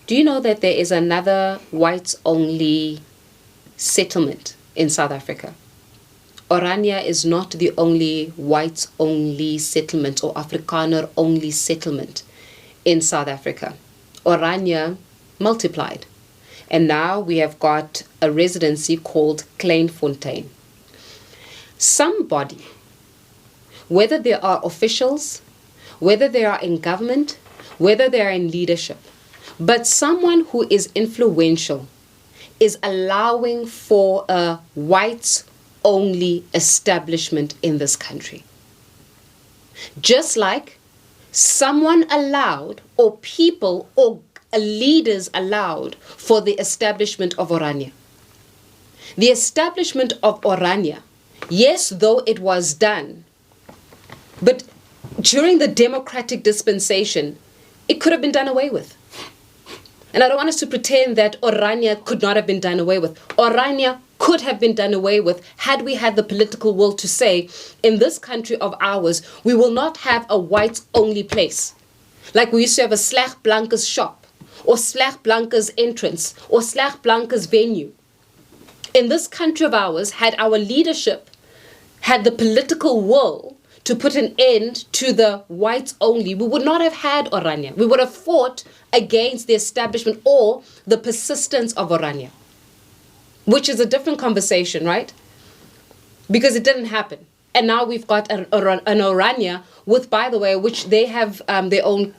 Do you know that there is another whites-only settlement in South Africa? Orania is not the only whites-only settlement or Afrikaner-only settlement in South Africa. Orania multiplied. And now we have got a residency called Kleinfontein. Somebody, whether they are officials, whether they are in government, whether they are in leadership, but someone who is influential is allowing for a whites-only establishment in this country. Just like someone allowed, or people, or leaders allowed for the establishment of Orania. The establishment of Orania, yes, though it was done, but during the democratic dispensation, it could have been done away with. And I don't want us to pretend that Orania could not have been done away with. Orania could have been done away with had we had the political will to say, in this country of ours, we will not have a whites-only place. Like we used to have a Slag Blanca's shop, or Slag Blanca's entrance, or Slag Blanca's venue. In this country of ours, had our leadership had the political will to put an end to the whites only, we would not have had Orania. We would have fought against the establishment or the persistence of Orania, which is a different conversation, right? Because it didn't happen. And now we've got an Orania with, by the way, which they have their own,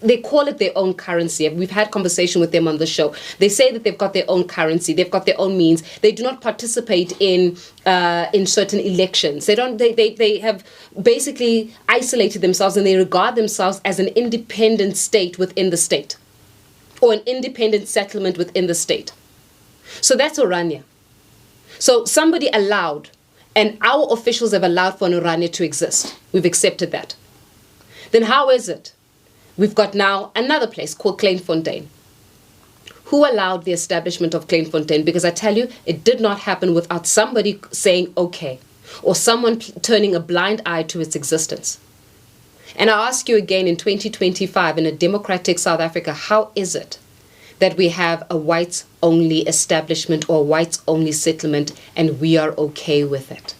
they call it their own currency. We've had conversation with them on the show. They say that they've got their own currency. They've got their own means. They do not participate in certain elections. They have basically isolated themselves, and they regard themselves as an independent state within the state, or an independent settlement within the state. So that's Orania. So somebody allowed, and our officials have allowed for an Orania to exist. We've accepted that. Then how is it? We've got now another place called Kleinfontein. Who allowed the establishment of Kleinfontein? Because I tell you, it did not happen without somebody saying okay, or someone turning a blind eye to its existence. And I ask you again, in 2025, in a democratic South Africa, how is it that we have a whites-only establishment or whites-only settlement and we are okay with it?